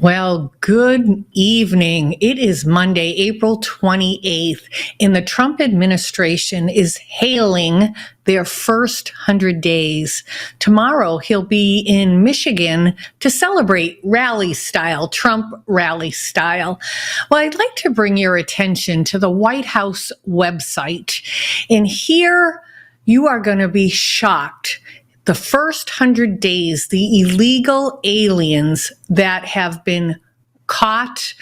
Well, good evening. It is Monday, April 28th, and the Trump administration is hailing their first 100 days. Tomorrow, he'll be in Michigan to celebrate rally style, Trump rally style. Well, I'd like to bring your attention to the White House website, and here you are going to be shocked. The first 100 days, the illegal aliens that have been caught,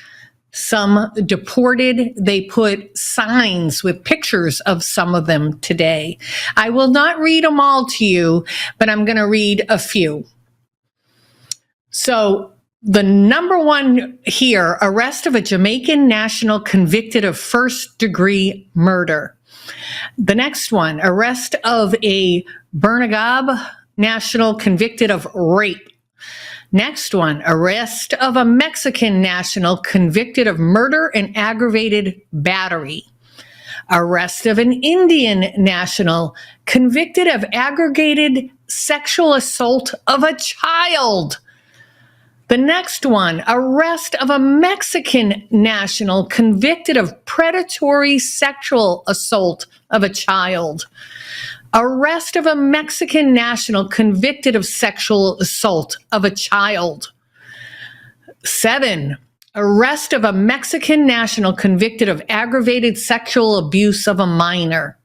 some deported, they put signs with pictures of some of them today. I will not read them all to you, but I'm going to read a few. So the number one here, arrest of a Jamaican national convicted of first-degree murder. The next one, arrest of a Bernagab national convicted of rape. Next one, arrest of a Mexican national convicted of murder and aggravated battery. Arrest of an Indian national convicted of aggravated sexual assault of a child. The next one, arrest of a Mexican national convicted of predatory sexual assault of a child. Arrest of a Mexican national convicted of sexual assault of a child. 7, arrest of a Mexican national convicted of aggravated sexual abuse of a minor.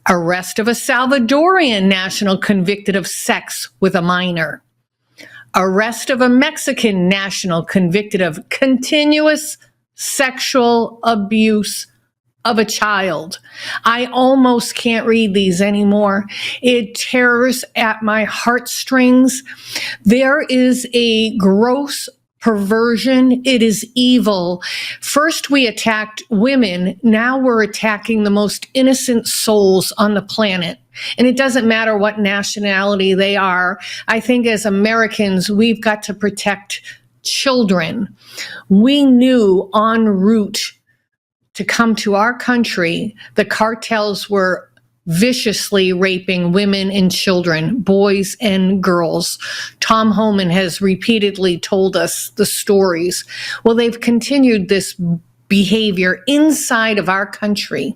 Arrest of a Salvadorian national convicted of sex with a minor. Arrest of a Mexican national convicted of continuous sexual abuse of a child. I almost can't read these anymore. It tears at my heartstrings. There is a gross perversion. It is evil. First we attacked women. Now we're attacking the most innocent souls on the planet. And it doesn't matter what nationality they are. I think as Americans, we've got to protect children. We knew en route to come to our country, the cartels were viciously raping women and children, boys and girls. Tom Homan has repeatedly told us the stories. Well, they've continued this behavior inside of our country.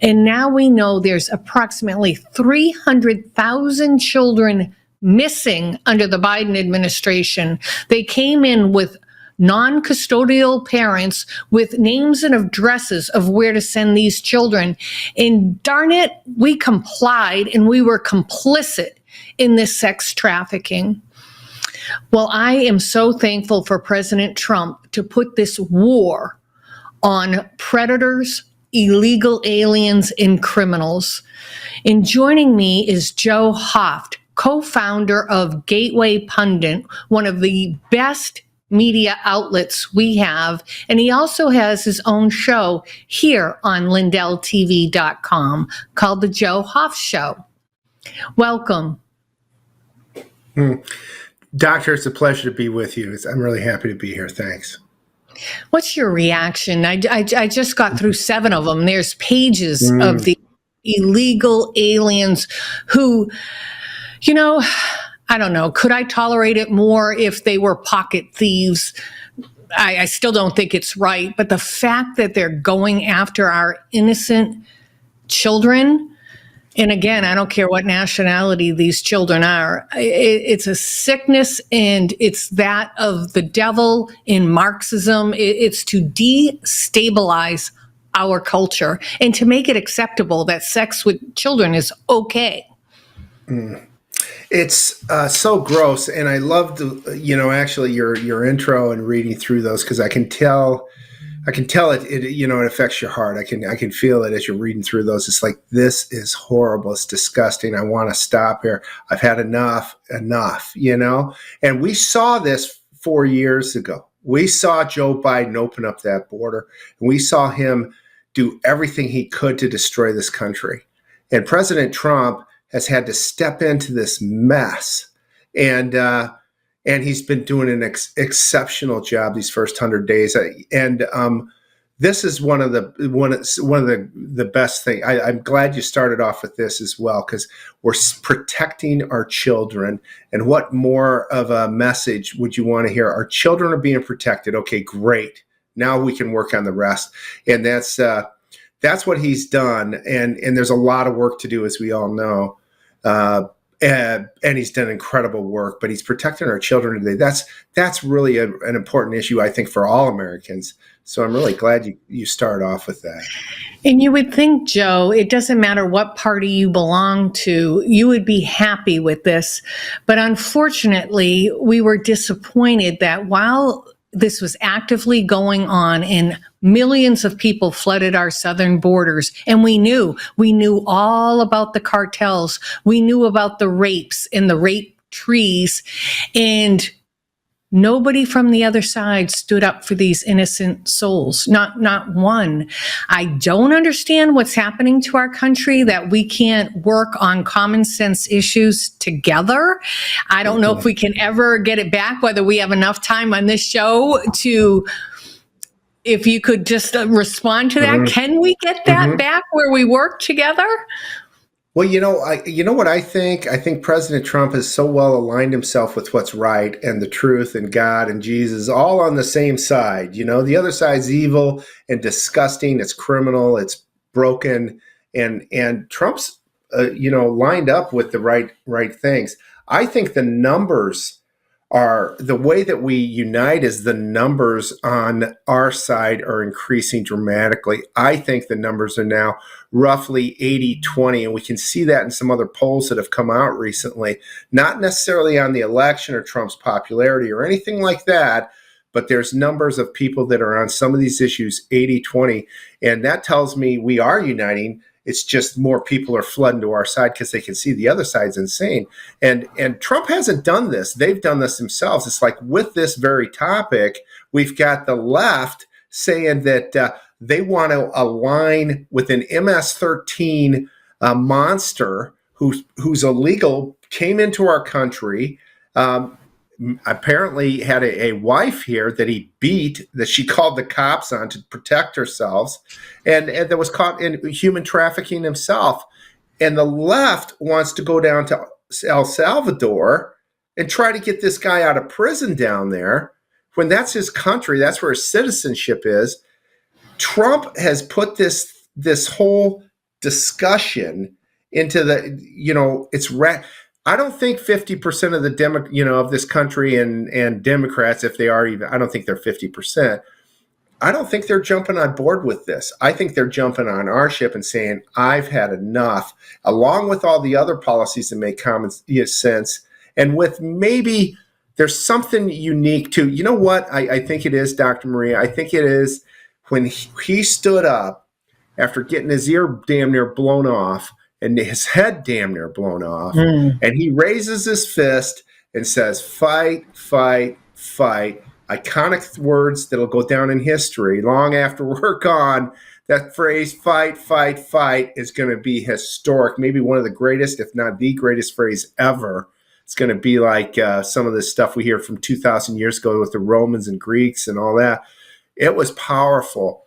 And now we know there's approximately 300,000 children missing under the Biden administration. They came in with non-custodial parents with names and addresses of where to send these children. And darn it, we complied and we were complicit in this sex trafficking. Well, I am so thankful for President Trump to put this war on predators, illegal aliens, and criminals. And joining me is Joe Hoft, co-founder of Gateway Pundit, one of the best media outlets we have. And he also has his own show here on LindellTV.com called The Joe Hoft Show. Welcome. Doctor, it's a pleasure to be with you. I'm really happy to be here. Thanks. What's your reaction? I just got through 7 of them. There's pages of the illegal aliens who, you know, I don't know. Could I tolerate it more if they were pocket thieves? I still don't think it's right. But the fact that they're going after our innocent children, and again, I don't care what nationality these children are, it's a sickness, and it's that of the devil in Marxism. It's to destabilize our culture and to make it acceptable that sex with children is okay. It's so gross, and I loved, actually your intro and reading through those, because I can tell it, it affects your heart. I can feel it as you're reading through those. It's like, this is horrible. It's disgusting. I want to stop here. I've had enough, And we saw this 4 years ago. We saw Joe Biden open up that border, and we saw him do everything he could to destroy this country. And President Trump has had to step into this mess, and he's been doing an exceptional job these first 100 days. And this is one of the best thing. I'm glad you started off with this as well, because we're protecting our children. And what more of a message would you want to hear? Our children are being protected. Okay, great. Now we can work on the rest. And that's what he's done. And there's a lot of work to do, as we all know. And he's done incredible work, but he's protecting our children today. That's really an important issue, I think, for all Americans. So I'm really glad you start off with that. And you would think, Joe, it doesn't matter what party you belong to, you would be happy with this. But unfortunately, we were disappointed that while this was actively going on and millions of people flooded our southern borders, and we knew all about the cartels. We knew about the rapes and the rape trees, and nobody from the other side stood up for these innocent souls. Not one. I don't understand what's happening to our country, that we can't work on common sense issues together. I don't know if we can ever get it back, whether we have enough time on this show to, if you could just respond to that. Can we get that back where we work together? Well, you know what I think? I think President Trump has so well aligned himself with what's right and the truth and God and Jesus, all on the same side. The other side's evil and disgusting. It's criminal. It's broken. And Trump's, lined up with the right things. I think the numbers are, the way that we unite is the numbers on our side are increasing dramatically. I think the numbers are now roughly 80-20, and we can see that in some other polls that have come out recently, not necessarily on the election or Trump's popularity or anything like that, but there's numbers of people that are on some of these issues 80-20, and that tells me we are uniting. It's just more people are flooding to our side because they can see the other side's insane. And Trump hasn't done this. They've done this themselves. It's like with this very topic, we've got the left saying that they want to align with an MS-13 monster who's illegal, came into our country, apparently had a wife here that he beat, that she called the cops on to protect herself, and that was caught in human trafficking himself. And the left wants to go down to El Salvador and try to get this guy out of prison down there, when that's his country, that's where his citizenship is. Trump has put this whole discussion into the, I don't think 50% of the of this country and Democrats, if they are even, I don't think they're 50%. I don't think they're jumping on board with this. I think they're jumping on our ship and saying, I've had enough, along with all the other policies that make common sense. And with maybe there's something unique too. You know what I think it is, Dr. Maria? I think it is when he stood up after getting his ear damn near blown off and his head damn near blown off, and he raises his fist and says, fight, fight, fight. Iconic words that'll go down in history long after we're gone. That phrase, fight, fight, fight, is going to be historic. Maybe one of the greatest, if not the greatest phrase ever. It's going to be like some of the stuff we hear from 2,000 years ago with the Romans and Greeks and all that. It was powerful.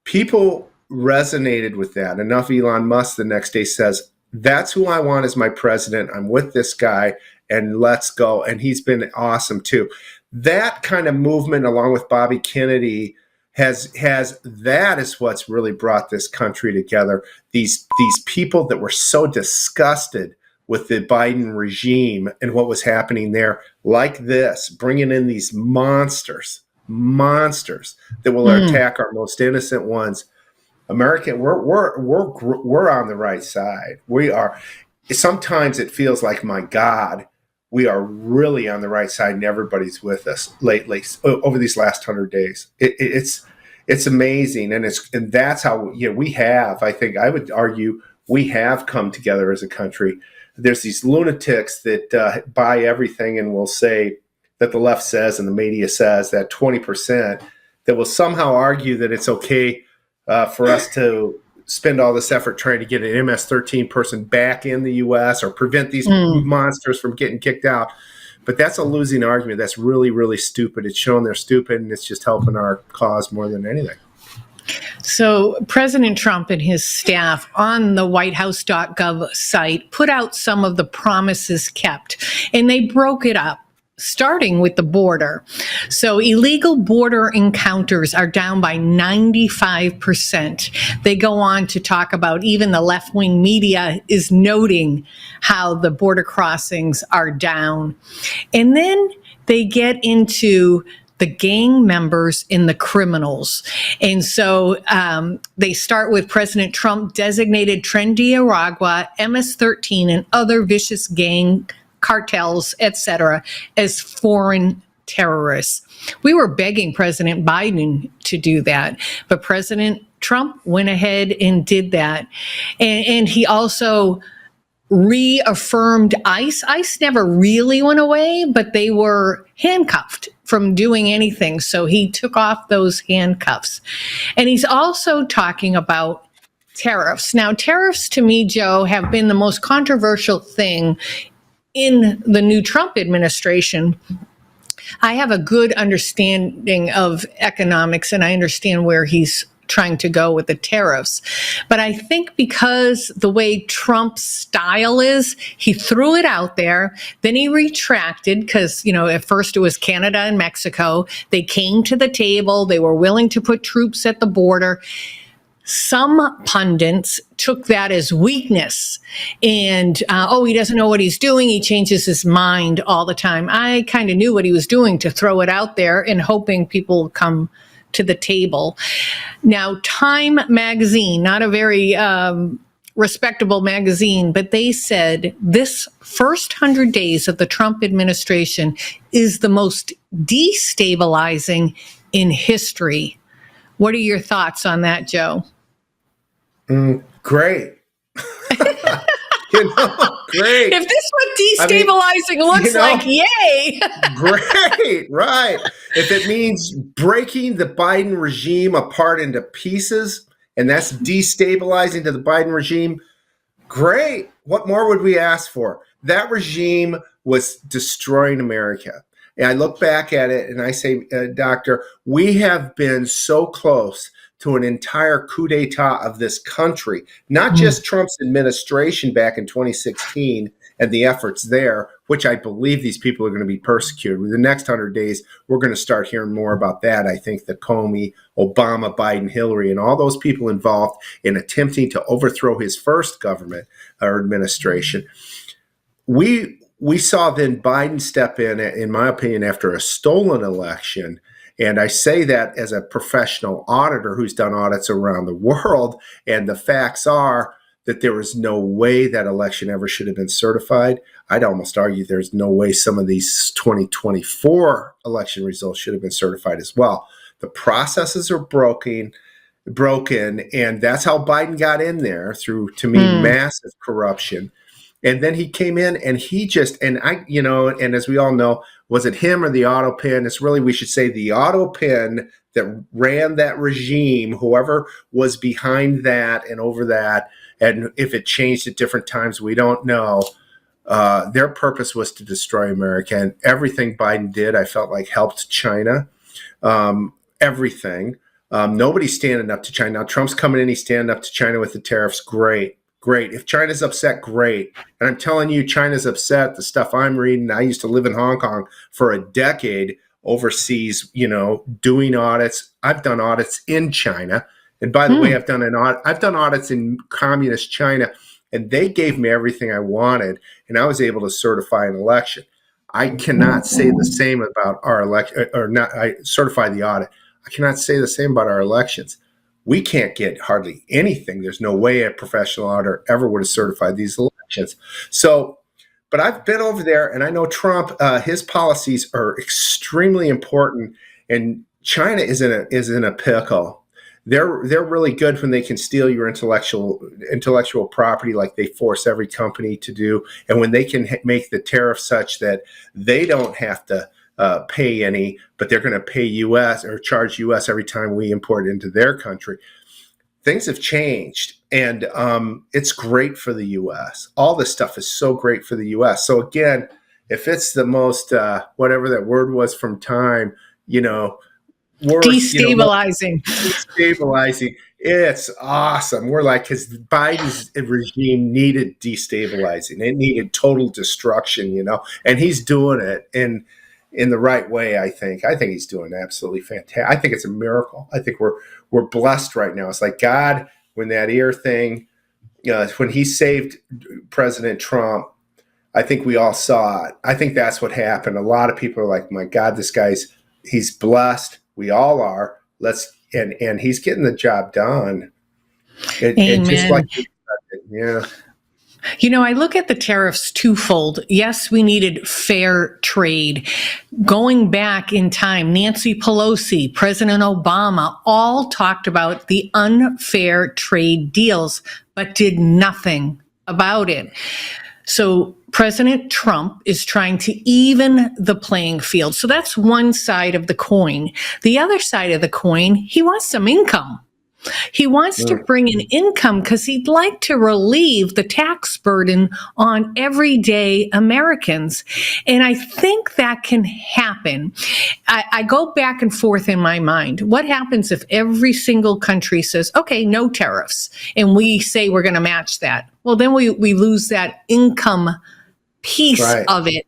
People resonated with that. Enough Elon Musk the next day says, that's who I want as my president. I'm with this guy, and let's go. And he's been awesome too. That kind of movement, along with Bobby Kennedy, has that is what's really brought this country together. These people that were so disgusted with the Biden regime and what was happening there, like this, bringing in these monsters that will attack our most innocent ones. American, we're on the right side. We are. Sometimes it feels like, my God, we are really on the right side, and everybody's with us lately over these last 100 days. It's amazing, and that's how we have. I think I would argue we have come together as a country. There's these lunatics that buy everything and will say that the left says and the media says, that 20% that will somehow argue that it's okay for us to spend all this effort trying to get an MS-13 person back in the U.S. or prevent these monsters from getting kicked out. But that's a losing argument. That's really, really stupid. It's showing they're stupid, and it's just helping our cause more than anything. So President Trump and his staff on the whitehouse.gov site put out some of the promises kept, and they broke it up, starting with the border. So illegal border encounters are down by 95%. They go on to talk about, even the left-wing media is noting how the border crossings are down. And then they get into the gang members and the criminals. And so they start with President Trump designated Tren de Aragua, MS-13, and other vicious gang cartels, etc., as foreign terrorists. We were begging President Biden to do that, but President Trump went ahead and did that. And he also reaffirmed ICE. ICE never really went away, but they were handcuffed from doing anything. So he took off those handcuffs. And he's also talking about tariffs. Now, tariffs to me, Joe, have been the most controversial thing in the new Trump administration. I have a good understanding of economics, and I understand where he's trying to go with the tariffs. But I think because the way Trump's style is, he threw it out there, then he retracted because, at first it was Canada and Mexico. They came to the table. They were willing to put troops at the border. Some pundits took that as weakness and, he doesn't know what he's doing. He changes his mind all the time. I kind of knew what he was doing to throw it out there and hoping people will come to the table. Now, Time magazine, not a very respectable magazine, but they said this first 100 days of the Trump administration is the most destabilizing in history. What are your thoughts on that, Joe? Great. Great. If this is what destabilizing looks like, yay. Great, right. If it means breaking the Biden regime apart into pieces, and that's destabilizing to the Biden regime, great. What more would we ask for? That regime was destroying America. And I look back at it and I say, Doctor, we have been so close to an entire coup d'etat of this country, not just Trump's administration back in 2016 and the efforts there, which I believe these people are going to be persecuted. With the next 100 days, we're going to start hearing more about that. I think the Comey, Obama, Biden, Hillary, and all those people involved in attempting to overthrow his first government or administration. We saw then Biden step in my opinion, after a stolen election. And I say that as a professional auditor who's done audits around the world. And the facts are that there was no way that election ever should have been certified. I'd almost argue there's no way some of these 2024 election results should have been certified as well. The processes are broken, and that's how Biden got in there through, to me, massive corruption. And then he came in and and as we all know, was it him or the auto pin? It's really, we should say the auto pin that ran that regime, whoever was behind that and over that. And if it changed at different times, we don't know. Their purpose was to destroy America. And everything Biden did, I felt like, helped China. Everything. Nobody's standing up to China. Now, Trump's coming in, he's standing up to China with the tariffs. Great. If China's upset, great. And I'm telling you, China's upset. The stuff I'm reading, I used to live in Hong Kong for a decade overseas, doing audits. I've done audits in China. And by the way, I've done audits in communist China, and they gave me everything I wanted, and I was able to certify an election. I cannot say the same about our election, or not. I certify the audit. I cannot say the same about our elections. We can't get hardly anything. There's no way a professional auditor ever would have certified these elections. So, but I've been over there, and I know Trump. His policies are extremely important, and China is in a pickle. They're really good when they can steal your intellectual property, like they force every company to do, and when they can make the tariff such that they don't have to pay any, but they're going to pay U.S. or charge U.S. every time we import into their country. Things have changed, and it's great for the U.S. All this stuff is so great for the U.S. So again, if it's the most, whatever that word was from Time, worse, Destabilizing. destabilizing. It's awesome. We're like, because Biden's regime needed destabilizing. It needed total destruction, and he's doing it in the right way. I think he's doing absolutely fantastic. I think it's a miracle. I think we're blessed right now. It's like God, when that ear thing, when he saved President Trump, I think we all saw it. I think that's what happened. A lot of people are like, my God, he's blessed. We all are. And he's getting the job done. And just like, Amen. yeah. I look at the tariffs twofold. Yes, we needed fair trade. Going back in time, Nancy Pelosi, President Obama, all talked about the unfair trade deals, but did nothing about it. So President Trump is trying to even the playing field. So that's one side of the coin. The other side of the coin, he wants some income. He wants to bring in income because he'd like to relieve the tax burden on everyday Americans. And I think that can happen. I go back and forth in my mind. What happens if every single country says, okay, no tariffs, and we say we're going to match that? Well, then we lose that income piece of it.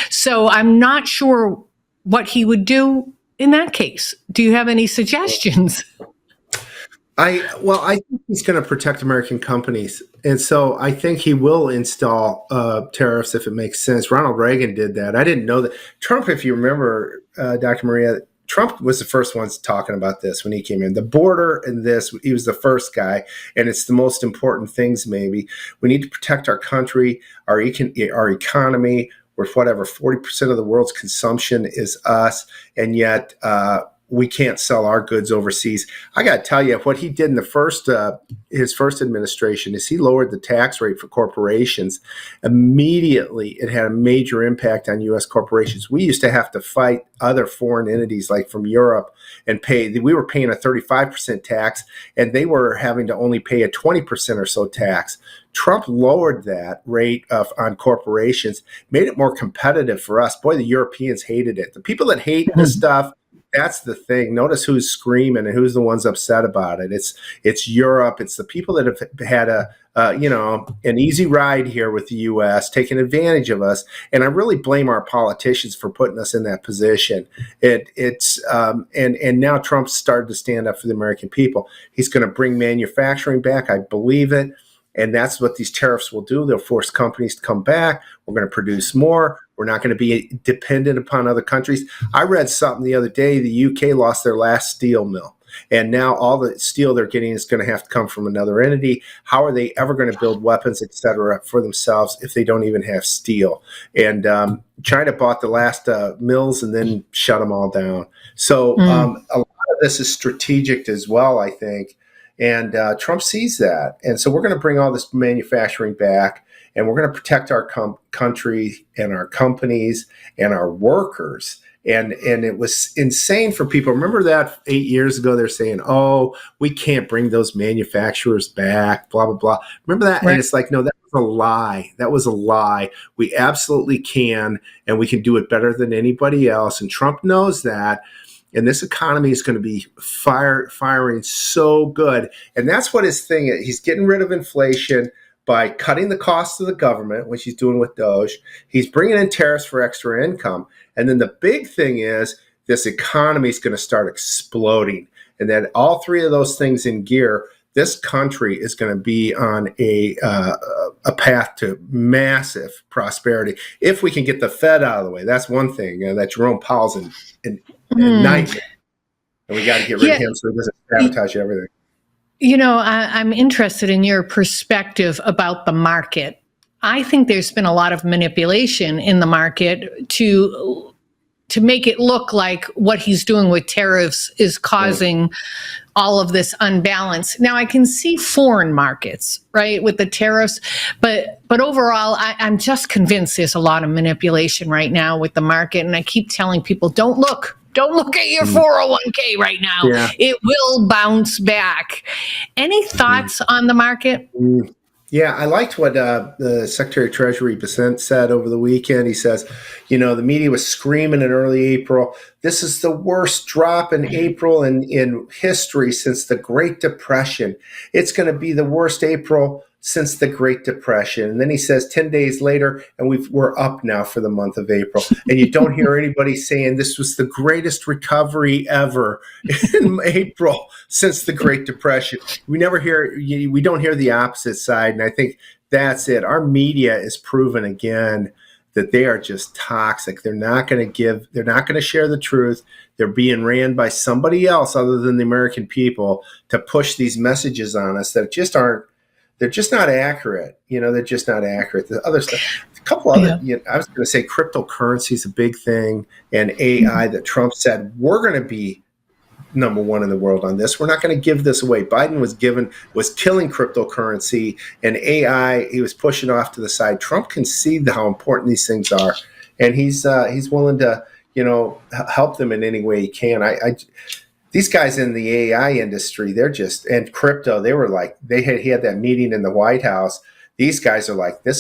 So I'm not sure what he would do in that case. Do you have any suggestions? I think he's going to protect American companies, and so I think he will install tariffs if it makes sense. Ronald Reagan did that. I didn't know that. Trump, if you remember, Dr. Maria, Trump was the first one talking about this when he came in. The border and this, he was the first guy, and it's the most important things. Maybe we need to protect our country, our economy. With whatever 40% of the world's consumption is us, and yet we can't sell our goods overseas. I got to tell you, what he did in his first administration is he lowered the tax rate for corporations. Immediately, it had a major impact on U.S. corporations. We used to have to fight other foreign entities like from Europe and we were paying a 35% tax, and they were having to only pay a 20% or so tax. Trump lowered that rate on corporations, made it more competitive for us. Boy, the Europeans hated it. The people that hate this stuff, that's the thing. Notice who's screaming and who's the ones upset about it. It's Europe. It's the people that have had an easy ride here with the U.S., taking advantage of us. And I really blame our politicians for putting us in that position. And now Trump's started to stand up for the American people. He's going to bring manufacturing back. I believe it. And that's what these tariffs will do. They'll force companies to come back. We're going to produce more. We're not going to be dependent upon other countries. I read something the other day. The UK lost their last steel mill. And now all the steel they're getting is going to have to come from another entity. How are they ever going to build weapons, et cetera, for themselves if they don't even have steel? And China bought the last mills and then shut them all down. So a lot of this is strategic as well, I think. And Trump sees that. And so we're going to bring all this manufacturing back, and we're going to protect our country and our companies and our workers. And it was insane for people. Remember that 8 years ago, they're saying, oh, we can't bring those manufacturers back, blah, blah, blah. Remember that? Right. And it's like, no, that was a lie. That was a lie. We absolutely can, and we can do it better than anybody else. And Trump knows that. And this economy is going to be firing so good. And that's what his thing is. He's getting rid of inflation by cutting the cost of the government, which he's doing with Doge. He's bringing in tariffs for extra income. And then the big thing is this economy is going to start exploding. And then all three of those things in gear, this country is going to be on a path to massive prosperity. If we can get the Fed out of the way, that's one thing. That Jerome Powell's in nightmare. And we got to get rid of him so he doesn't sabotage everything. I'm interested in your perspective about the market. I think there's been a lot of manipulation in the market to make it look like what he's doing with tariffs is causing all of this unbalance. Now, I can see foreign markets, right, with the tariffs, but overall, I'm just convinced there's a lot of manipulation right now with the market. And I keep telling people, don't look at your 401k right now. Yeah. It will bounce back. Any thoughts on the market? Yeah, I liked what the Secretary of Treasury Besant said over the weekend. He says, the media was screaming in early April, this is the worst drop in April in history since the Great Depression. It's going to be the worst April since the Great Depression. And then he says 10 days later, and we're up now for the month of April. And you don't hear anybody saying this was the greatest recovery ever in April since the Great Depression. We don't hear the opposite side. And I think that's it. Our media is proven again that they are just toxic. They're not going to share the truth. They're being ran by somebody else other than the American people to push these messages on us that just aren't, they're just not accurate. They're just not accurate. The other stuff, a couple other, I was going to say cryptocurrency is a big thing, and AI that Trump said, we're going to be number one in the world on this. We're not going to give this away. Biden was killing cryptocurrency, and AI, he was pushing off to the side. Trump can see how important these things are, and he's willing to, help them in any way he can. These guys in the AI industry, and crypto, he had that meeting in the White House. These guys are like, a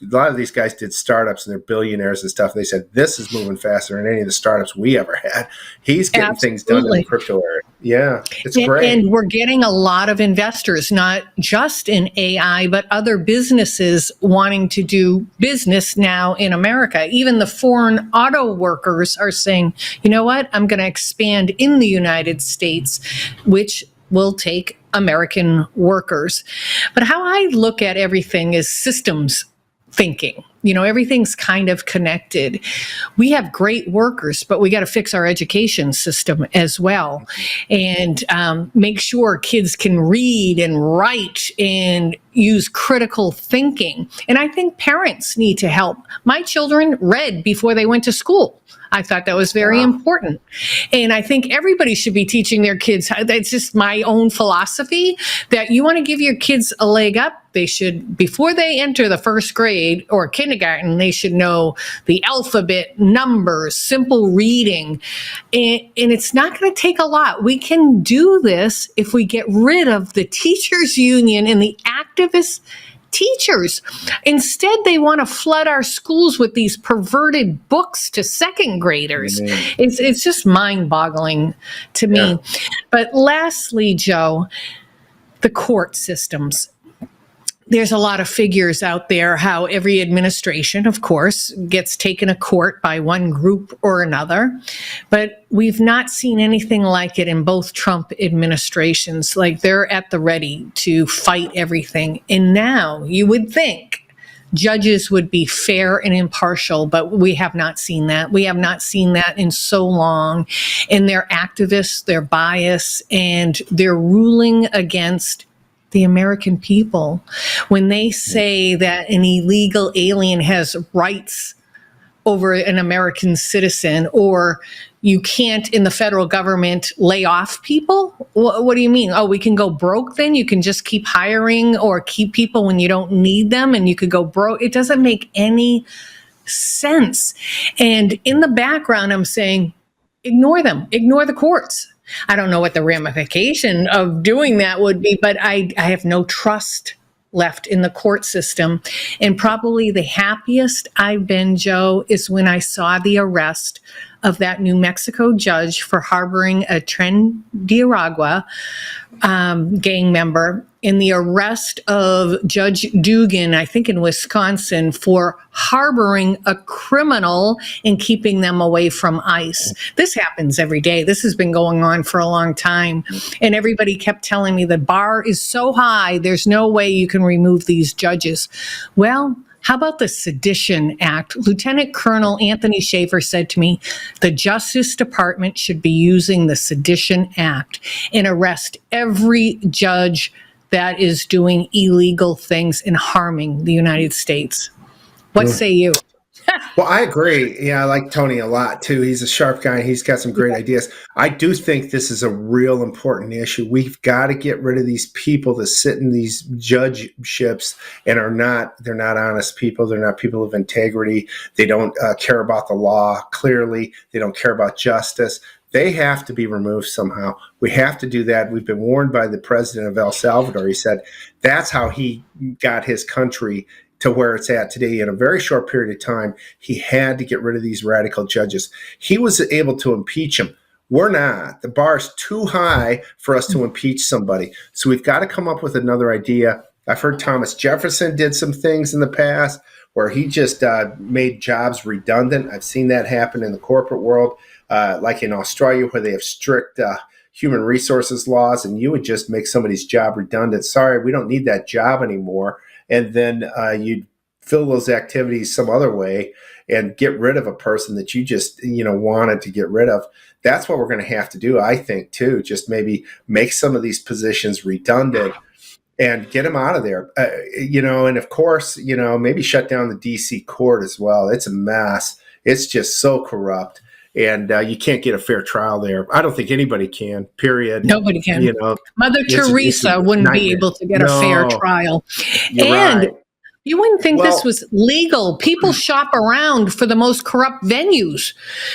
lot of these guys did startups and they're billionaires and stuff. And they said, this is moving faster than any of the startups we ever had. He's getting things done in the crypto area. Yeah, it's great. And we're getting a lot of investors, not just in AI, but other businesses wanting to do business now in America. Even the foreign auto workers are saying, you know what, I'm going to expand in the United States, which will take American workers. But how I look at everything is systems thinking. Everything's kind of connected. We have great workers, but we got to fix our education system as well, and make sure kids can read and write and use critical thinking. And I think parents need to help. My children read before they went to school. I thought that was very important. And I think everybody should be teaching their kids. That's just my own philosophy, that you want to give your kids a leg up. They should, before they enter the first grade or kindergarten, they should know the alphabet, numbers, simple reading. And it's not going to take a lot. We can do this if we get rid of the teachers union and the activist teachers. Instead, they want to flood our schools with these perverted books to second graders. It's just mind-boggling to me. Yeah. But lastly, Joe, the court systems. There's a lot of figures out there how every administration, of course, gets taken to court by one group or another. But we've not seen anything like it in both Trump administrations. Like, they're at the ready to fight everything. And now you would think judges would be fair and impartial, but we have not seen that. We have not seen that in so long. And they're activists, they're biased, and they're ruling against the American people. When they say that an illegal alien has rights over an American citizen, or you can't in the federal government lay off people, what do you mean? Oh, we can go broke then? You can just keep hiring or keep people when you don't need them and you could go broke? It doesn't make any sense. And in the background, I'm saying, ignore them, ignore the courts. I don't know what the ramification of doing that would be, but I have no trust left in the court system. And probably the happiest I've been, Joe, is when I saw the arrest of that New Mexico judge for harboring a Tren de Aragua gang member, in the arrest of Judge Dugan, I think in Wisconsin, for harboring a criminal and keeping them away from ICE. This happens every day. This has been going on for a long time. And everybody kept telling me the bar is so high, there's no way you can remove these judges. Well, how about the Sedition Act? Lieutenant Colonel Anthony Schaefer said to me, the Justice Department should be using the Sedition Act and arrest every judge that is doing illegal things and harming the United States. What say you? Well, I agree. Yeah, I like Tony a lot too. He's a sharp guy. He's got some great ideas. I do think this is a real important issue. We've got to get rid of these people that sit in these judgeships and they're not honest people. They're not people of integrity. They don't care about the law. Clearly, they don't care about justice. They have to be removed somehow. We have to do that. We've been warned by the president of El Salvador. He said that's how he got his country to where it's at today in a very short period of time. He had to get rid of these radical judges. He was able to impeach them. We're not. The bar is too high for us to impeach somebody. So we've got to come up with another idea. I've heard Thomas Jefferson did some things in the past where he just made jobs redundant. I've seen that happen in the corporate world, like in Australia, where they have strict human resources laws, and you would just make somebody's job redundant. Sorry, we don't need that job anymore. And then you'd fill those activities some other way and get rid of a person that you just, wanted to get rid of. That's what we're going to have to do, I think, too. Just maybe make some of these positions redundant and get them out of there. And of course, maybe shut down the D.C. court as well. It's a mess. It's just so corrupt. And you can't get a fair trial there. I don't think anybody can, period. Nobody can. Mother Teresa wouldn't be able to get a fair trial. And right. You wouldn't think this was legal. People shop around for the most corrupt venues.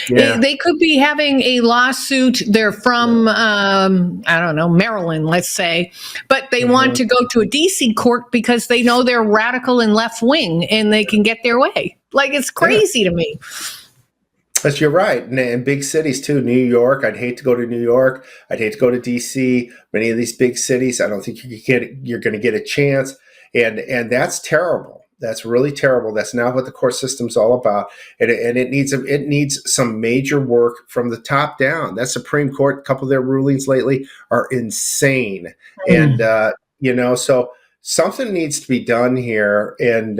Yeah. They could be having a lawsuit. They're from, Maryland, let's say, but they want to go to a DC court because they know they're radical and left wing and they can get their way. Like, it's crazy to me. But you're right. And big cities too. New York. I'd hate to go to New York. I'd hate to go to DC. Many of these big cities, I don't think you're going to get a chance. And that's terrible. That's really terrible. That's not what the court system's all about. And it needs some major work from the top down. That Supreme Court, a couple of their rulings lately are insane. And so something needs to be done here. And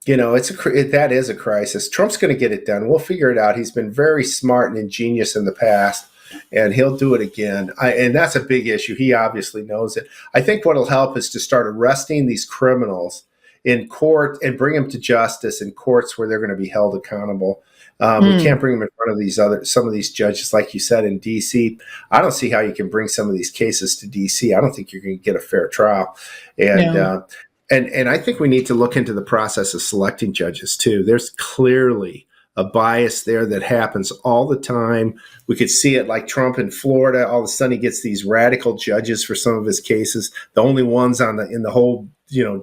that is a crisis. Trump's going to get it done. We'll figure it out. He's been very smart and ingenious in the past, and he'll do it again. And that's a big issue. He obviously knows it. I think what'll help is to start arresting these criminals in court and bring them to justice in courts where they're going to be held accountable. We can't bring them in front of some of these judges, like you said, in D.C. I don't see how you can bring some of these cases to D.C. I don't think you're going to get a fair trial. And I think we need to look into the process of selecting judges too. There's clearly a bias there that happens all the time. We could see it like Trump in Florida. All of a sudden he gets these radical judges for some of his cases, the only ones in the whole,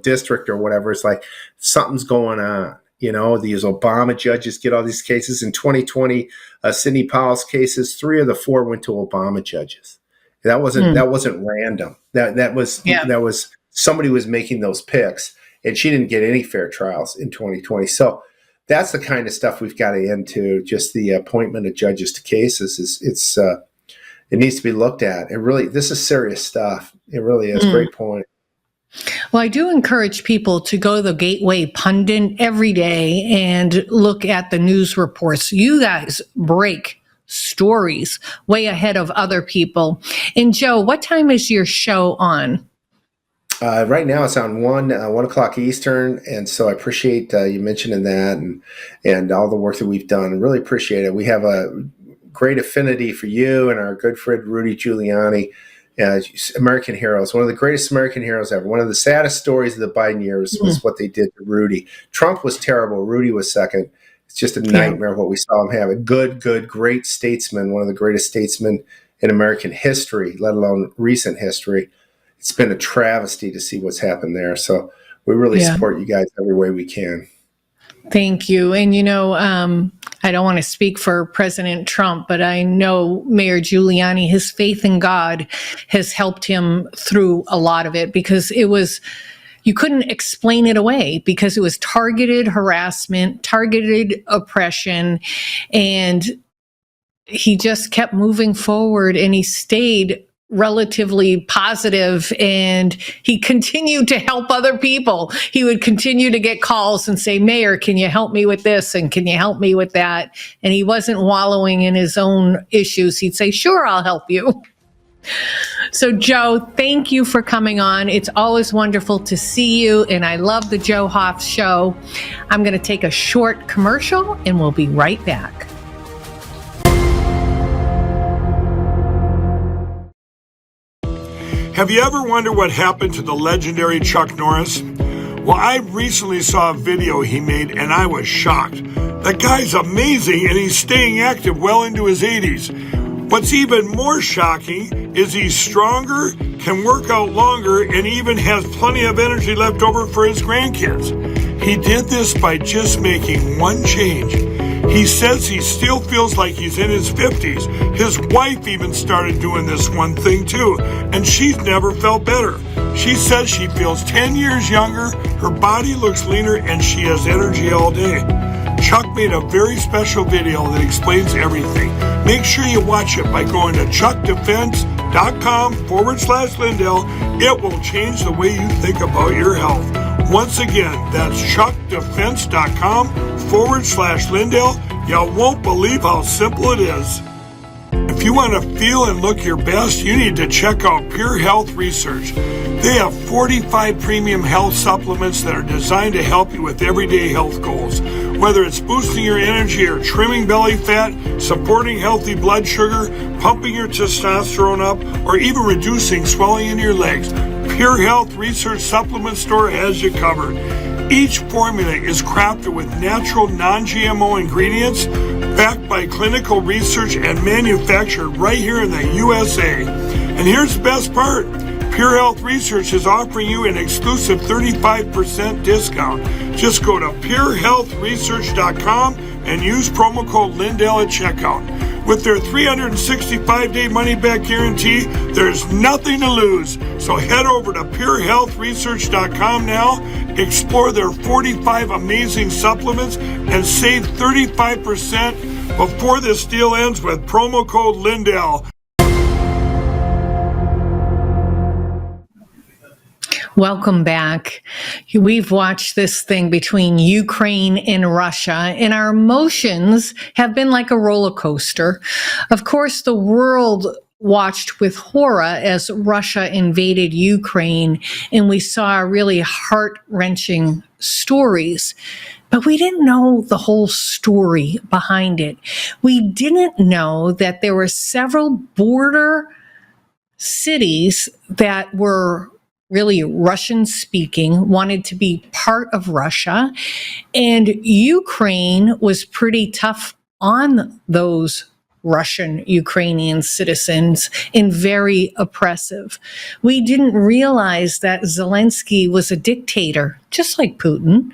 district or whatever. It's like something's going on. These Obama judges get all these cases. In 2020, Sidney Powell's cases, 3 of the 4 went to Obama judges. That wasn't random. That was somebody was making those picks, and she didn't get any fair trials in 2020. So that's the kind of stuff we've got to end to. Just the appointment of judges to cases it needs to be looked at. And really, this is serious stuff. It really is. Great point. Well, I do encourage people to go to the Gateway Pundit every day and look at the news reports. You guys break stories way ahead of other people. And Joe, what time is your show on? Right now it's on 1 o'clock Eastern, and so I appreciate you mentioning that and all the work that we've done. Really appreciate it. We have a great affinity for you and our good friend Rudy Giuliani, American heroes, one of the greatest American heroes ever. One of the saddest stories of the Biden years was what they did to Rudy. Trump was terrible. Rudy was second. It's just a nightmare what we saw him have. A great statesman, one of the greatest statesmen in American history, let alone recent history. It's been a travesty to see what's happened there. So we really support you guys every way we can. Thank you. And, I don't want to speak for President Trump, but I know Mayor Giuliani, his faith in God has helped him through a lot of it, because you couldn't explain it away, because it was targeted harassment, targeted oppression, and he just kept moving forward, and he stayed relatively positive, and he continued to help other people. He would continue to get calls and say, Mayor, can you help me with this? And can you help me with that? And he wasn't wallowing in his own issues. He'd say, sure, I'll help you. So, Joe, thank you for coming on. It's always wonderful to see you, and I love the Joe Hoff Show. I'm going to take a short commercial, and we'll be right back. Have you ever wondered what happened to the legendary Chuck Norris? Well, I recently saw a video he made, and I was shocked. That guy's amazing, and he's staying active well into his 80s. What's even more shocking is he's stronger, can work out longer, and even has plenty of energy left over for his grandkids. He did this by just making one change. He says he still feels like he's in his 50s. His wife even started doing this one thing too, and she's never felt better. She says she feels 10 years younger, her body looks leaner, and she has energy all day. Chuck made a very special video that explains everything. Make sure you watch it by going to chuckdefense.com/Lindell. It will change the way you think about your health. Once again, that's chuckdefense.com/Lindell. You won't believe how simple it is. If you want to feel and look your best, you need to check out Pure Health Research. They have 45 premium health supplements that are designed to help you with everyday health goals. Whether it's boosting your energy or trimming belly fat, supporting healthy blood sugar, pumping your testosterone up, or even reducing swelling in your legs, Pure Health Research Supplement Store has you covered. Each formula is crafted with natural, non-GMO ingredients, backed by clinical research and manufactured right here in the USA. And here's the best part. Pure Health Research is offering you an exclusive 35% discount. Just go to purehealthresearch.com and use promo code Lindell at checkout. With their 365-day money-back guarantee, there's nothing to lose. So head over to purehealthresearch.com now, explore their 45 amazing supplements, and save 35% before this deal ends with promo code Lindell. Welcome back. We've watched this thing between Ukraine and Russia, and our emotions have been like a roller coaster. Of course, the world watched with horror as Russia invaded Ukraine, and we saw really heart-wrenching stories. But we didn't know the whole story behind it. We didn't know that there were several border cities that were really Russian speaking, wanted to be part of Russia. And Ukraine was pretty tough on those Russian Ukrainian citizens and very oppressive. We didn't realize that Zelensky was a dictator, just like Putin,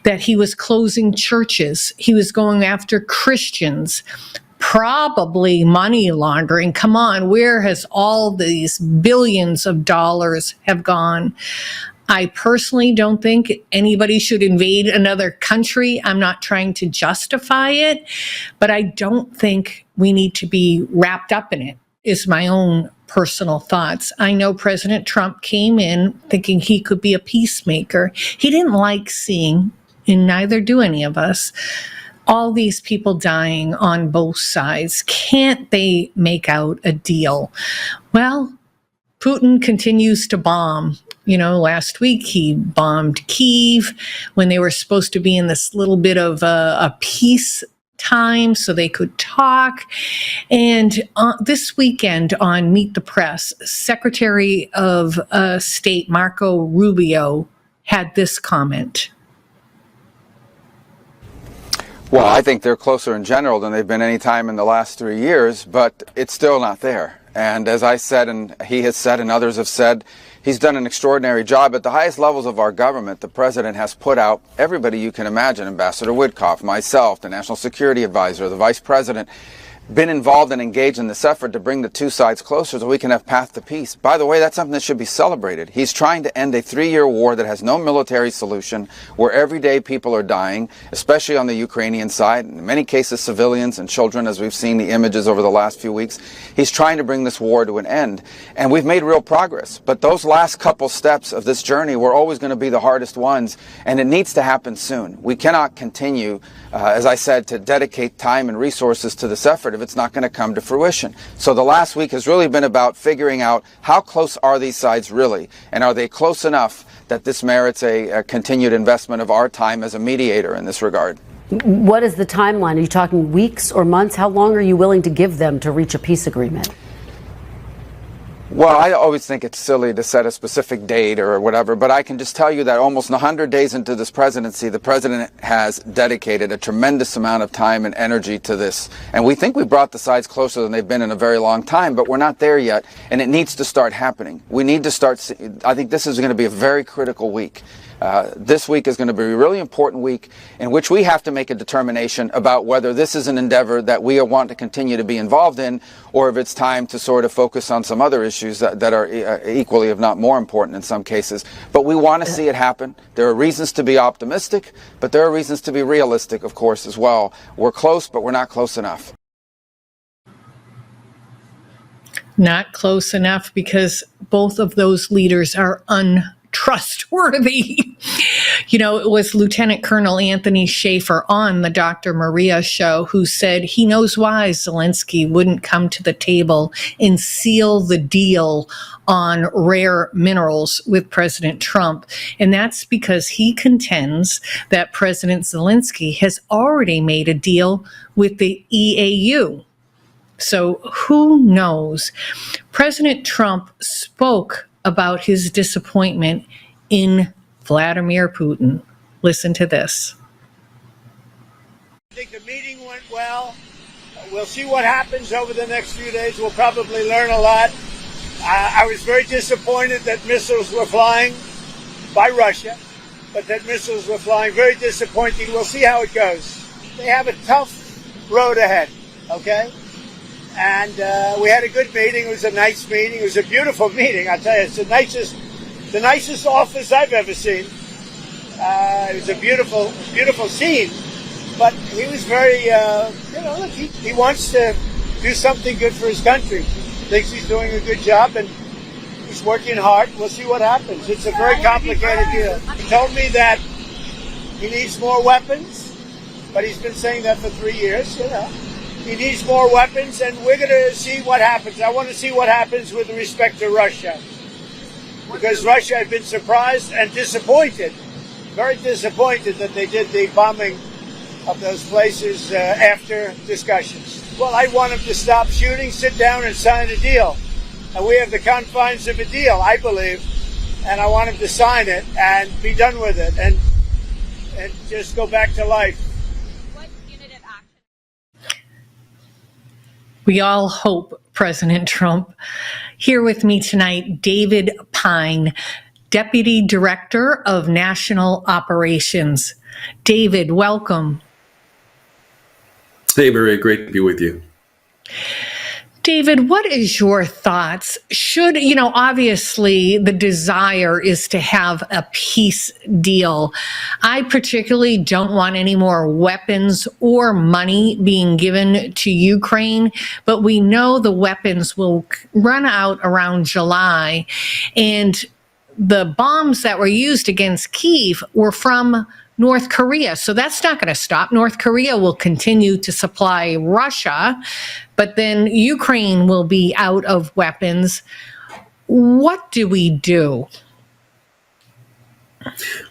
that he was closing churches, he was going after Christians, probably money laundering. Come on, where has all these billions of dollars have gone? I personally don't think anybody should invade another country. I'm not trying to justify it, but I don't think we need to be wrapped up in it, is my own personal thoughts. I know President Trump came in thinking he could be a peacemaker. He didn't like seeing, and neither do any of us, all these people dying on both sides. Can't they make out a deal? Well, Putin continues to bomb. You know, last week he bombed Kyiv when they were supposed to be in this little bit of a peace time so they could talk. And this weekend on Meet the Press, Secretary of State Marco Rubio had this comment. Well, I think they're closer in general than they've been any time in the last 3 years, but it's still not there. And as I said, and he has said, and others have said, he's done an extraordinary job. At the highest levels of our government, the president has put out everybody you can imagine, Ambassador Witkoff, myself, the National Security Advisor, the Vice President, been involved and engaged in this effort to bring the two sides closer so we can have path to peace. By the way, that's something that should be celebrated. He's trying to end a 3-year war that has no military solution, where every day people are dying, especially on the Ukrainian side, in many cases civilians and children, as we've seen the images over the last few weeks. He's trying to bring this war to an end, and we've made real progress. But those last couple steps of this journey were always going to be the hardest ones, and it needs to happen soon. We cannot continue, as I said, to dedicate time and resources to this effort of it's not going to come to fruition. So the last week has really been about figuring out how close are these sides really, and are they close enough that this merits a continued investment of our time as a mediator in this regard. What is the timeline? Are you talking weeks or months? How long are you willing to give them to reach a peace agreement? Well, I always think it's silly to set a specific date or whatever, but I can just tell you that almost 100 days into this presidency, the president has dedicated a tremendous amount of time and energy to this. And we think we brought the sides closer than they've been in a very long time, but we're not there yet, and it needs to start happening. We need to start, I think this is going to be a very critical week. This week is going to be a really important week in which we have to make a determination about whether this is an endeavor that we want to continue to be involved in, or if it's time to sort of focus on some other issues that are equally, if not more important in some cases. But we want to see it happen. There are reasons to be optimistic, but there are reasons to be realistic, of course, as well. We're close, but we're not close enough. Not close enough because both of those leaders are untrustworthy. You know, it was Lieutenant Colonel Anthony Schaefer on the Dr. Maria show who said he knows why Zelensky wouldn't come to the table and seal the deal on rare minerals with President Trump. And that's because he contends that President Zelensky has already made a deal with the EAU. So who knows? President Trump spoke about his disappointment in Vladimir Putin. Listen to this. I think the meeting went well. We'll see what happens over the next few days. We'll probably learn a lot. I was very disappointed that missiles were flying by Russia, but that missiles were flying. Very disappointing. We'll see how it goes. They have a tough road ahead, okay? And we had a good meeting. It was a nice meeting. It was a beautiful meeting. I tell you, it's the nicest office I've ever seen. It was a beautiful, beautiful scene. But he was very, look, he wants to do something good for his country. Thinks he's doing a good job, and he's working hard. We'll see what happens. It's a very complicated deal. He told me that he needs more weapons, but he's been saying that for 3 years, He needs more weapons, and we're going to see what happens. I want to see what happens with respect to Russia. Because Russia had been surprised and disappointed, very disappointed that they did the bombing of those places after discussions. Well, I want them to stop shooting, sit down and sign a deal. And we have the confines of a deal, I believe. And I want them to sign it and be done with it and just go back to life. We all hope, President Trump. Here with me tonight, David Pine, Deputy Director of National Operations. David, welcome. Hey, Maria, great to be with you. David, what is your thoughts? Should, obviously the desire is to have a peace deal. I particularly don't want any more weapons or money being given to Ukraine, but we know the weapons will run out around July. And the bombs that were used against Kyiv were from North Korea. So that's not going to stop. North Korea will continue to supply Russia, but then Ukraine will be out of weapons. What do we do?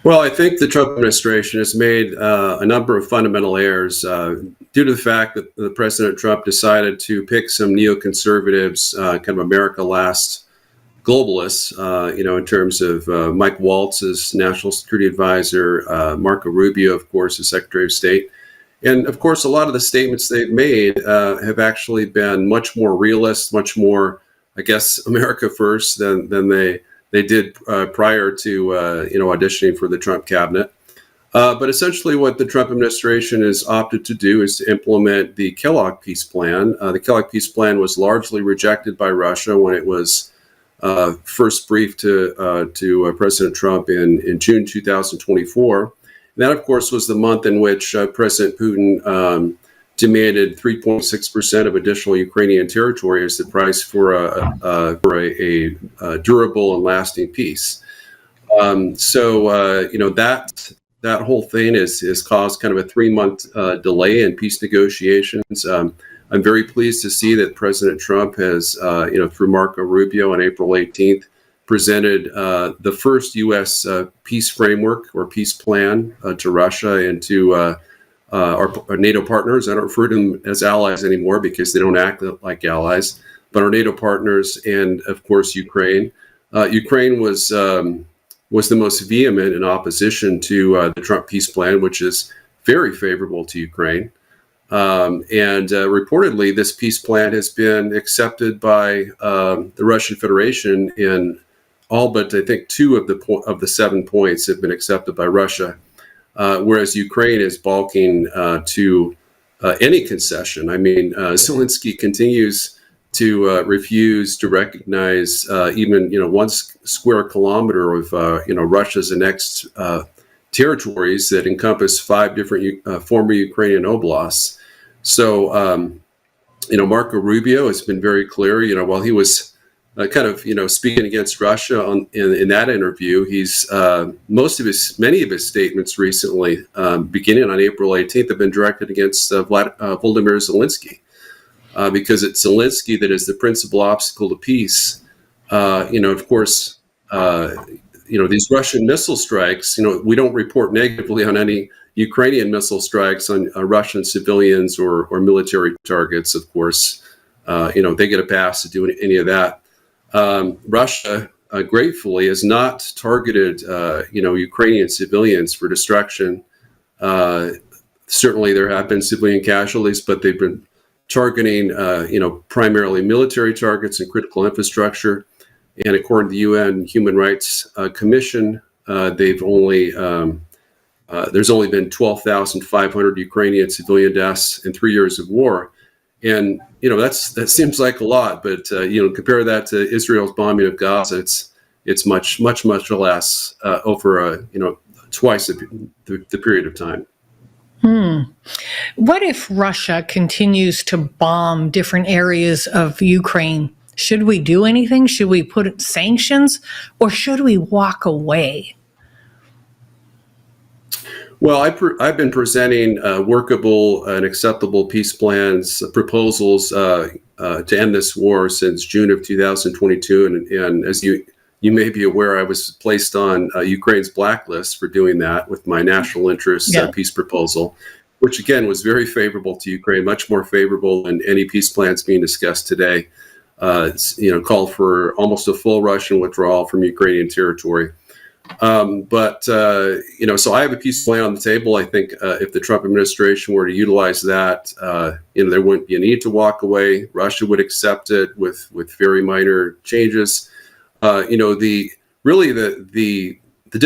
Well, I think the Trump administration has made a number of fundamental errors due to the fact that President Trump decided to pick some neoconservatives, kind of America Last globalists, in terms of Mike Waltz as National Security Advisor, Marco Rubio, of course, as Secretary of State. And of course, a lot of the statements they've made have actually been much more realist, much more, I guess, America first than they did prior to, auditioning for the Trump cabinet. But essentially what the Trump administration has opted to do is to implement the Kellogg Peace Plan. The Kellogg Peace Plan was largely rejected by Russia when it was first briefed to President Trump in June 2024. And that, of course, was the month in which President Putin demanded 3.6% of additional Ukrainian territory as the price for a durable and lasting peace. That whole thing has caused kind of a 3-month delay in peace negotiations. I'm very pleased to see that President Trump has, through Marco Rubio on April 18th, presented the first U.S. Peace framework or peace plan to Russia and to our NATO partners. I don't refer to them as allies anymore because they don't act like allies, but our NATO partners and, of course, Ukraine. Ukraine was the most vehement in opposition to the Trump peace plan, which is very favorable to Ukraine. And reportedly, this peace plan has been accepted by the Russian Federation in all but, I think, 2 of the 7 points have been accepted by Russia, whereas Ukraine is balking to any concession. I mean, Zelensky continues to refuse to recognize even 1 square kilometer of Russia's annexed territories that encompass 5 different former Ukrainian oblasts. So, Marco Rubio has been very clear. While he was speaking against Russia in that interview, he's many of his statements recently, beginning on April 18th, have been directed against Volodymyr Zelensky, because it's Zelensky that is the principal obstacle to peace. Of course, these Russian missile strikes. We don't report negatively on any Ukrainian missile strikes on Russian civilians or military targets. Of course, they get a pass to do any of that. Russia, gratefully, has not targeted, Ukrainian civilians for destruction. Certainly, there have been civilian casualties, but they've been targeting, primarily military targets and critical infrastructure. And according to the UN Human Rights Commission, there's only been 12,500 Ukrainian civilian deaths in 3 years of war. And, that seems like a lot, but, compare that to Israel's bombing of Gaza, it's much, much, much less over, twice the period of time. What if Russia continues to bomb different areas of Ukraine? Should we do anything? Should we put sanctions, or should we walk away? Well, I've been presenting workable and acceptable peace plans, proposals to end this war since June of 2022. And as you may be aware, I was placed on Ukraine's blacklist for doing that with my national interest peace proposal, which again was very favorable to Ukraine, much more favorable than any peace plans being discussed today. Called for almost a full Russian withdrawal from Ukrainian territory. So I have a peace plan on the table. I think if the Trump administration were to utilize that, there wouldn't be a need to walk away. Russia would accept it with very minor changes. The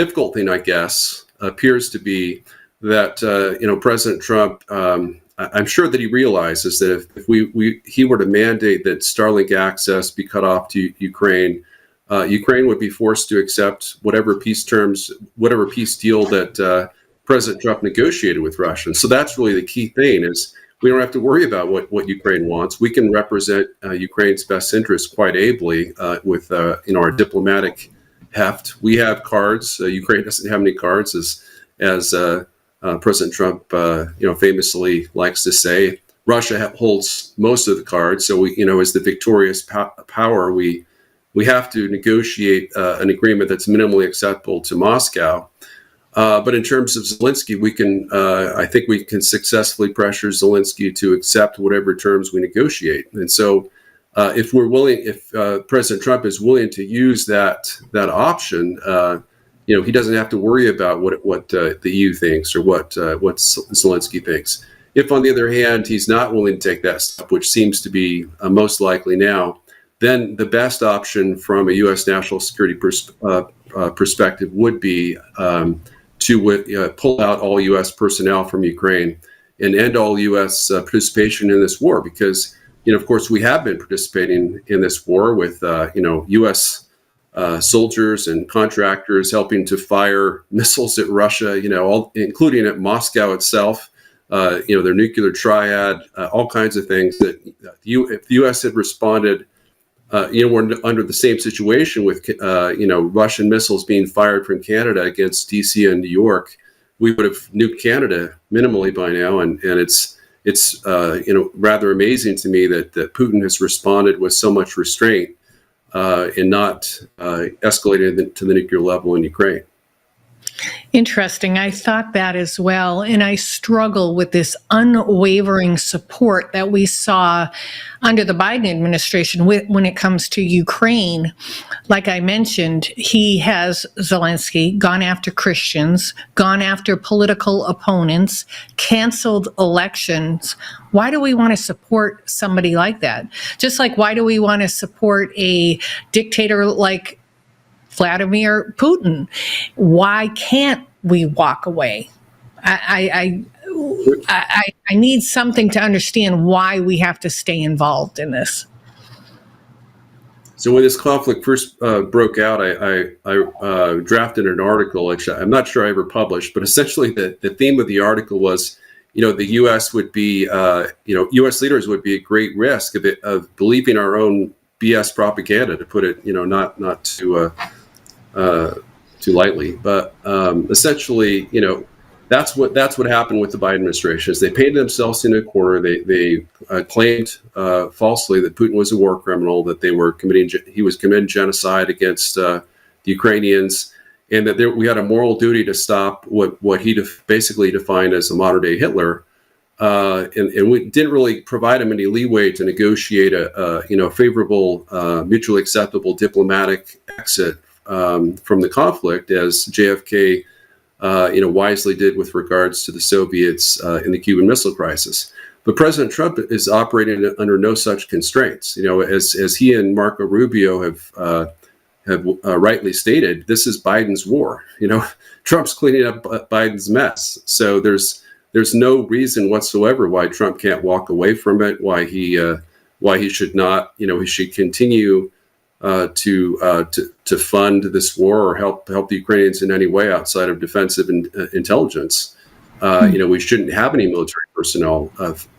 difficult thing, I guess, appears to be that President Trump. I'm sure that he realizes that if he were to mandate that Starlink access be cut off to Ukraine, Ukraine would be forced to accept whatever peace deal that President Trump negotiated with Russia. And so that's really the key thing, is we don't have to worry about what Ukraine wants. We can represent Ukraine's best interests quite ably with our diplomatic heft. We have cards. Ukraine doesn't have any cards, as President Trump famously likes to say. Russia holds most of the cards. So we, as the victorious power, we have to negotiate an agreement that's minimally acceptable to Moscow. But in terms of Zelensky, I think we can successfully pressure Zelensky to accept whatever terms we negotiate. And so if President Trump is willing to use that option, he doesn't have to worry about what the EU thinks or what Zelensky thinks. If, on the other hand, he's not willing to take that step, which seems to be most likely now, then the best option from a U.S. national security perspective would be to pull out all U.S. personnel from Ukraine and end all U.S. participation in this war. Because, of course, we have been participating in this war with, U.S. Soldiers and contractors helping to fire missiles at Russia, including at Moscow itself, their nuclear triad, all kinds of things that if the U.S. had responded, we're under the same situation with, Russian missiles being fired from Canada against D.C. and New York. We would have nuked Canada minimally by now, and it's it's rather amazing to me that Putin has responded with so much restraint and not escalated to the nuclear level in Ukraine. Interesting. I thought that as well. And I struggle with this unwavering support that we saw under the Biden administration when it comes to Ukraine. Like I mentioned, he has, Zelensky, gone after Christians, gone after political opponents, canceled elections. Why do we want to support somebody like that? Just like, why do we want to support a dictator like Vladimir Putin? Why can't we walk away? I need something to understand why we have to stay involved in this. So when this conflict first broke out, I drafted an article, which I'm not sure I ever published, but essentially the theme of the article was, the U.S. would be, U.S. leaders would be at great risk of believing our own BS propaganda, to put it, not too lightly, but essentially, that's what happened with the Biden administration. Is they painted themselves in a corner. They claimed falsely that Putin was a war criminal, that he was committing genocide against the Ukrainians, and that we had a moral duty to stop what he basically defined as a modern day Hitler. And we didn't really provide him any leeway to negotiate a favorable, mutually acceptable diplomatic exit from the conflict, as JFK, wisely did with regards to the Soviets in the Cuban Missile Crisis. But President Trump is operating under no such constraints. As he and Marco Rubio have rightly stated, this is Biden's war. Trump's cleaning up Biden's mess. So there's no reason whatsoever why Trump can't walk away from it. Why he should not. He should continue to fund this war or help the Ukrainians in any way outside of defensive intelligence. We shouldn't have any military personnel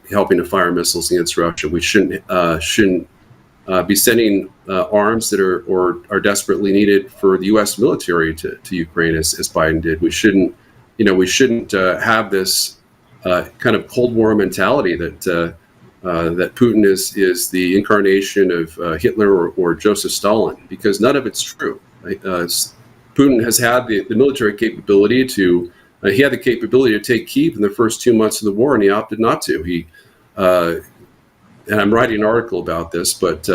helping to fire missiles against Russia. We shouldn't be sending arms that are desperately needed for the U.S. military to Ukraine, as Biden did. We shouldn't have this kind of Cold War mentality that Putin is the incarnation of Hitler or Joseph Stalin, because none of it's true. Putin has had the military capability to. He had the capability to take Kyiv in the first 2 months of the war, and he opted not to. And I'm writing an article about this, but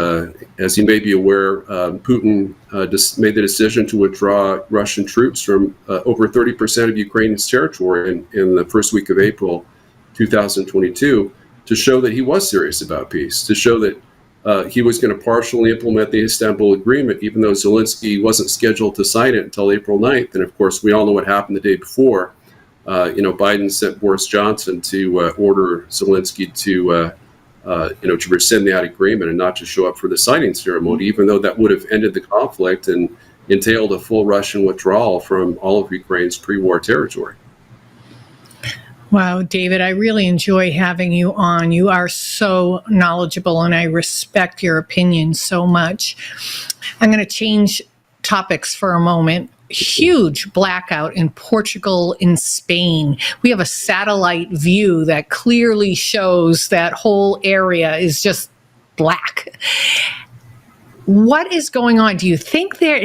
as you may be aware, Putin just made the decision to withdraw Russian troops from over 30% of Ukraine's territory in the first week of April 2022, to show that he was serious about peace, to show that he was going to partially implement the Istanbul Agreement, even though Zelensky wasn't scheduled to sign it until April 9th. And of course, we all know what happened the day before. Biden sent Boris Johnson to order Zelensky to rescind that agreement and not to show up for the signing ceremony, even though that would have ended the conflict and entailed a full Russian withdrawal from all of Ukraine's pre-war territory. Wow, David, I really enjoy having you on. You are so knowledgeable, and I respect your opinion so much. I'm going to change topics for a moment. Huge blackout in Portugal, in Spain. We have a satellite view that clearly shows that whole area is just black. What is going on? Do you think there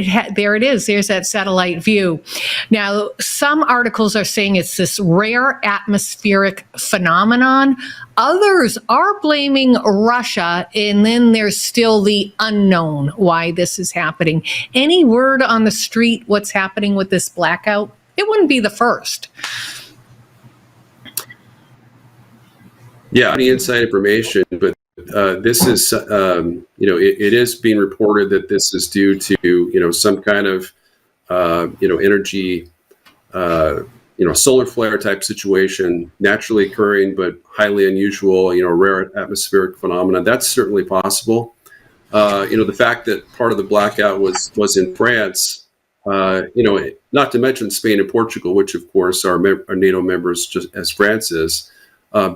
it is? There's that satellite view. Now, some articles are saying it's this rare atmospheric phenomenon. Others are blaming Russia, and then there's still the unknown why this is happening. Any word on the street what's happening with this blackout? It wouldn't be the first. Yeah, any inside information, but this is, it is being reported that this is due to, some kind of, energy, solar flare type situation, naturally occurring, but highly unusual, rare atmospheric phenomena. That's certainly possible. The fact that part of the blackout was in France, not to mention Spain and Portugal, which of course are NATO members, just as France is,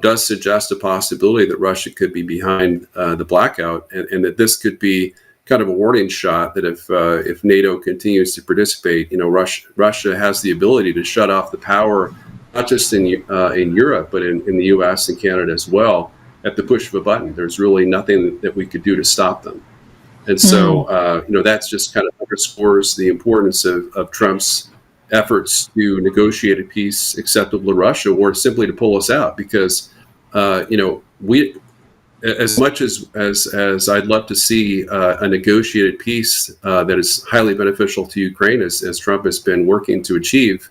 does suggest a possibility that Russia could be behind the blackout, and that this could be kind of a warning shot that if NATO continues to participate, Russia has the ability to shut off the power not just in Europe, but in the U.S. and Canada as well, at the push of a button. There's really nothing that we could do to stop them. And so, that's just kind of underscores the importance of Trump's efforts to negotiate a peace acceptable to Russia, or simply to pull us out. Because, we, as much as I'd love to see a negotiated peace that is highly beneficial to Ukraine, as Trump has been working to achieve,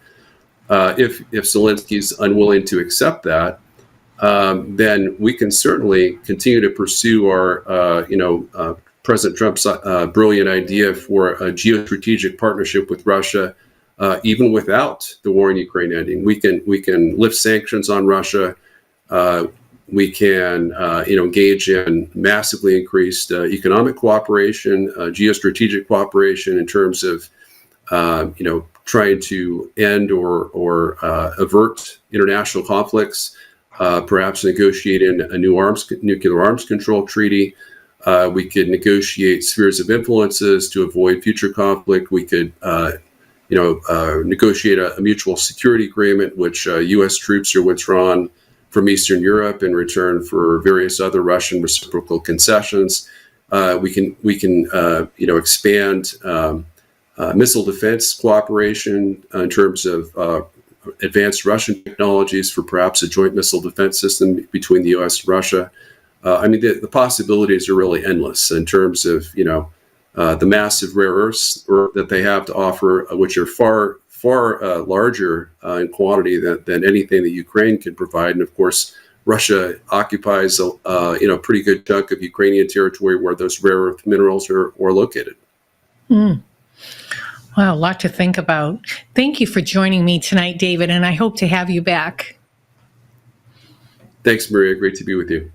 if Zelensky's unwilling to accept that, then we can certainly continue to pursue our, President Trump's brilliant idea for a geostrategic partnership with Russia, even without the war in Ukraine ending. We can lift sanctions on Russia. We can, engage in massively increased economic cooperation, geostrategic cooperation in terms of, trying to end or avert international conflicts, perhaps negotiating a new nuclear arms control treaty. We could negotiate spheres of influences to avoid future conflict. We could, negotiate a mutual security agreement, which U.S. troops are withdrawn from Eastern Europe in return for various other Russian reciprocal concessions. We can expand missile defense cooperation in terms of advanced Russian technologies for perhaps a joint missile defense system between the U.S. and Russia. The possibilities are really endless in terms of, the massive rare earths that they have to offer, which are far larger in quantity than anything that Ukraine can provide. And of course, Russia occupies a pretty good chunk of Ukrainian territory where those rare earth minerals are located. Wow, a lot to think about. Thank you for joining me tonight, David, and I hope to have you back. Thanks, Maria. Great to be with you.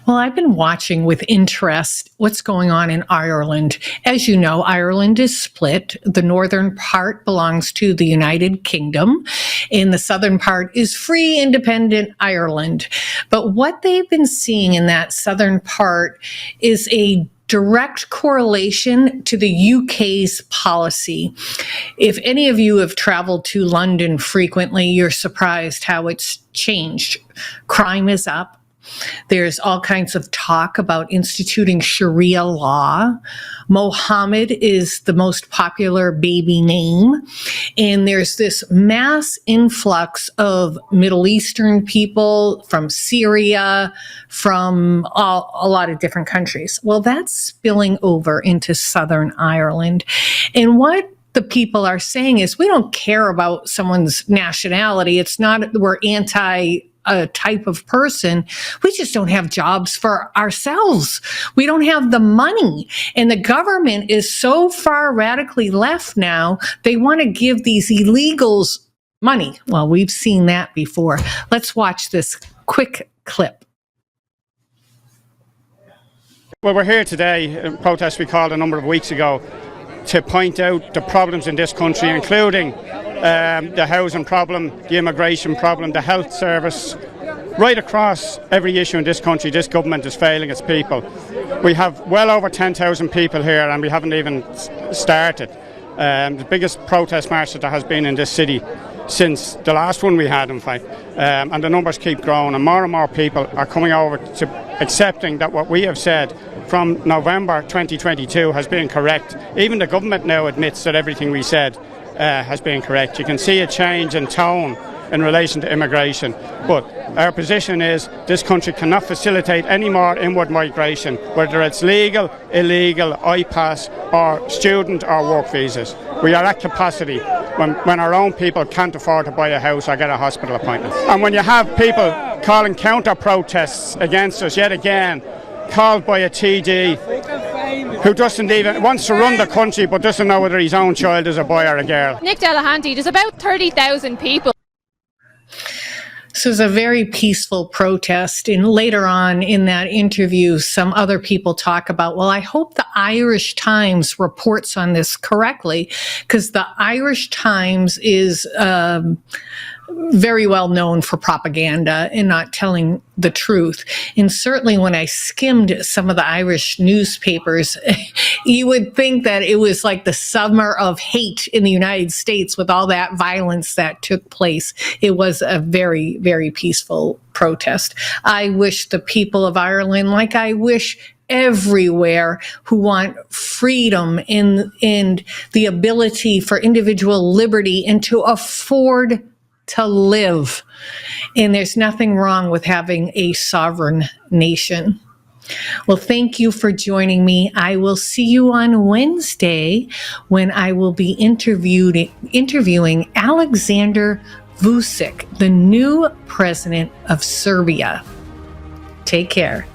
Well, I've been watching with interest what's going on in Ireland. As you know, Ireland is split. The northern part belongs to the United Kingdom, and the southern part is free, independent Ireland. But what they've been seeing in that southern part is a direct correlation to the UK's policy. If any of you have traveled to London frequently, you're surprised how it's changed. Crime is up. There's all kinds of talk about instituting Sharia law. Mohammed is the most popular baby name. And there's this mass influx of Middle Eastern people from Syria, from a lot of different countries. Well, that's spilling over into Southern Ireland. And what the people are saying is, we don't care about someone's nationality. It's not, we're anti a type of person. We just don't have jobs for ourselves. We don't have the money. And the government is so far radically left now, they want to give these illegals money. Well, we've seen that before. Let's watch this quick clip. Well, we're here today, a protest we called a number of weeks ago, to point out the problems in this country, including the housing problem, the immigration problem, the health service. Right across every issue in this country, this government is failing its people. We have well over 10,000 people here, and we haven't even started. The biggest protest march that there has been in this city since the last one we had, in fact. And the numbers keep growing, and more people are coming over to accepting that what we have said from November 2022 has been correct. Even the government now admits that everything we said has been correct. You can see a change in tone in relation to immigration, but our position is this country cannot facilitate any more inward migration, whether it's legal, illegal, IPAS or student or work visas. We are at capacity when our own people can't afford to buy a house or get a hospital appointment. And when you have people calling counter protests against us yet again, called by a TD who doesn't even wants to run the country but doesn't know whether his own child is a boy or a girl. Nick Delahanty, there's about 30,000 people. This was a very peaceful protest. And later on in that interview, some other people talk about, well, I hope the Irish Times reports on this correctly, because the Irish Times is very well known for propaganda and not telling the truth. And certainly when I skimmed some of the Irish newspapers, you would think that it was like the summer of hate in the United States with all that violence that took place. It was a very, very peaceful protest. I wish the people of Ireland, like I wish everywhere, who want freedom and the ability for individual liberty and to afford to live. And there's nothing wrong with having a sovereign nation. Well, thank you for joining me. I will see you on Wednesday when I will be interviewing Alexander Vučić, the new president of Serbia. Take care.